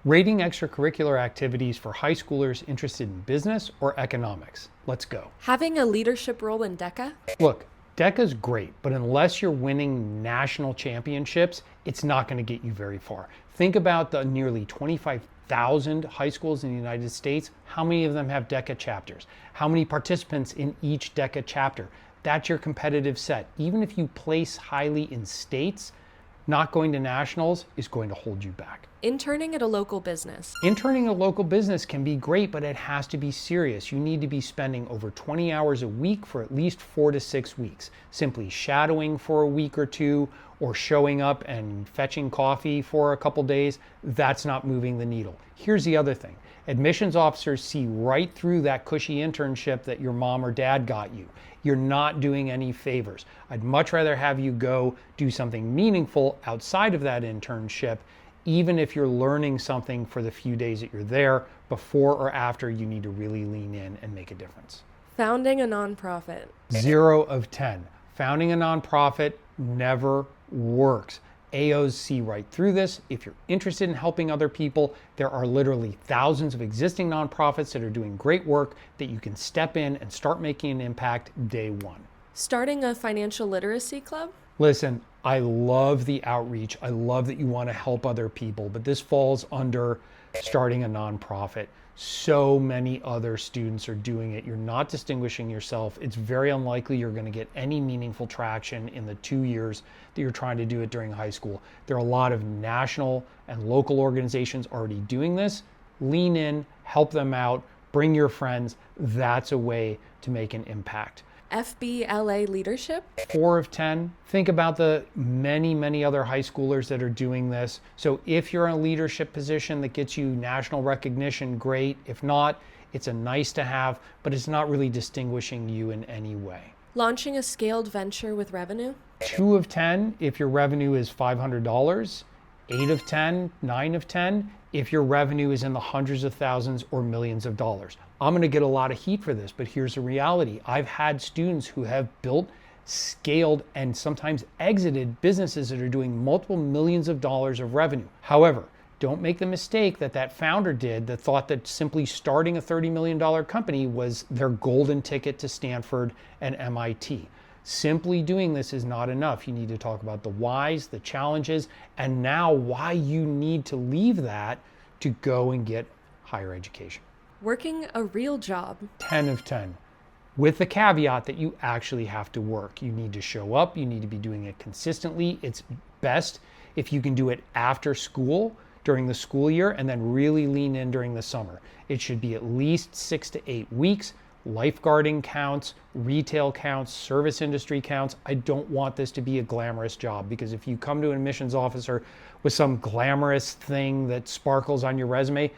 Rating extracurricular activities for high schoolers interested in business or economics. Let's go. Having a leadership role in DECA? Look, DECA's great, but unless you're winning national championships, it's not going to get you very far. Think about the nearly 25,000 high schools in the United States. How many of them have DECA chapters? How many participants in each DECA chapter? That's your competitive set. Even if you place highly in states, not going to nationals is going to hold you back. Interning at a local business. Interning at a local business can be great, but it has to be serious. You need to be spending over 20 hours a week for at least 4 to 6 weeks. Simply shadowing for a week or two or showing up and fetching coffee for a couple days, that's not moving the needle. Here's the other thing. Admissions officers see right through that cushy internship that your mom or dad got you. You're not doing any favors. I'd much rather have you go do something meaningful outside of that internship, even if you're learning something for the few days that you're there. Before or after, you need to really lean in and make a difference. Founding a nonprofit. 0 of 10. Founding a nonprofit never works. AOs see right through this. If you're interested in helping other people, there are literally thousands of existing nonprofits that are doing great work that you can step in and start making an impact day one. Starting a financial literacy club? Listen, I love the outreach. I love that you want to help other people, but this falls under starting a nonprofit. So many other students are doing it. You're not distinguishing yourself. It's very unlikely you're going to get any meaningful traction in the 2 years that you're trying to do it during high school. There are a lot of national and local organizations already doing this. Lean in, help them out, bring your friends. That's a way to make an impact. FBLA leadership? 4 of 10. Think about the many other high schoolers that are doing this. So if you're in a leadership position that gets you national recognition, great. If not, it's a nice to have, but it's not really distinguishing you in any way. Launching a scaled venture with revenue? 2 of 10 if your revenue is $500. 8 of 10, 9 of 10 if your revenue is in the hundreds of thousands or millions of dollars. I'm going to get a lot of heat for this, but here's the reality. I've had students who have built, scaled, and sometimes exited businesses that are doing multiple millions of dollars of revenue. However, don't make the mistake that founder did that thought that simply starting a $30 million company was their golden ticket to Stanford and MIT. Simply doing this is not enough. You need to talk about the whys, the challenges, and now why you need to leave that to go and get higher education. Working a real job. 10 of 10. With the caveat that you actually have to work. You need to show up. You need to be doing it consistently. It's best if you can do it after school during the school year and then really lean in during the summer. It should be at least 6 to 8 weeks. Lifeguarding counts, retail counts, service industry counts. I don't want this to be a glamorous job, because if you come to an admissions officer with some glamorous thing that sparkles on your resume,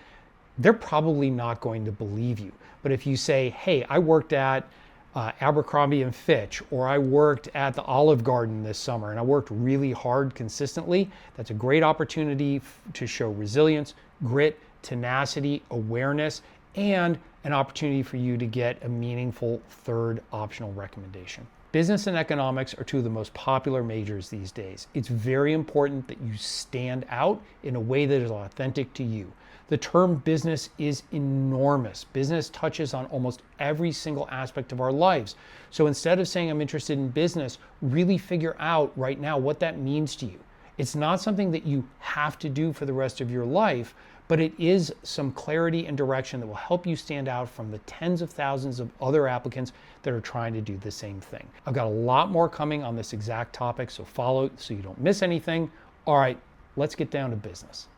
they're probably not going to believe you. But if you say, hey, I worked at Abercrombie and Fitch, or I worked at the Olive Garden this summer and I worked really hard consistently, that's a great opportunity to show resilience, grit, tenacity, awareness, and an opportunity for you to get a meaningful third optional recommendation. Business and economics are 2 of the most popular majors these days. It's very important that you stand out in a way that is authentic to you. The term business is enormous. Business touches on almost every single aspect of our lives. So instead of saying I'm interested in business, really figure out right now what that means to you. It's not something that you have to do for the rest of your life, but it is some clarity and direction that will help you stand out from the tens of thousands of other applicants that are trying to do the same thing. I've got a lot more coming on this exact topic, so follow so you don't miss anything. All right, let's get down to business.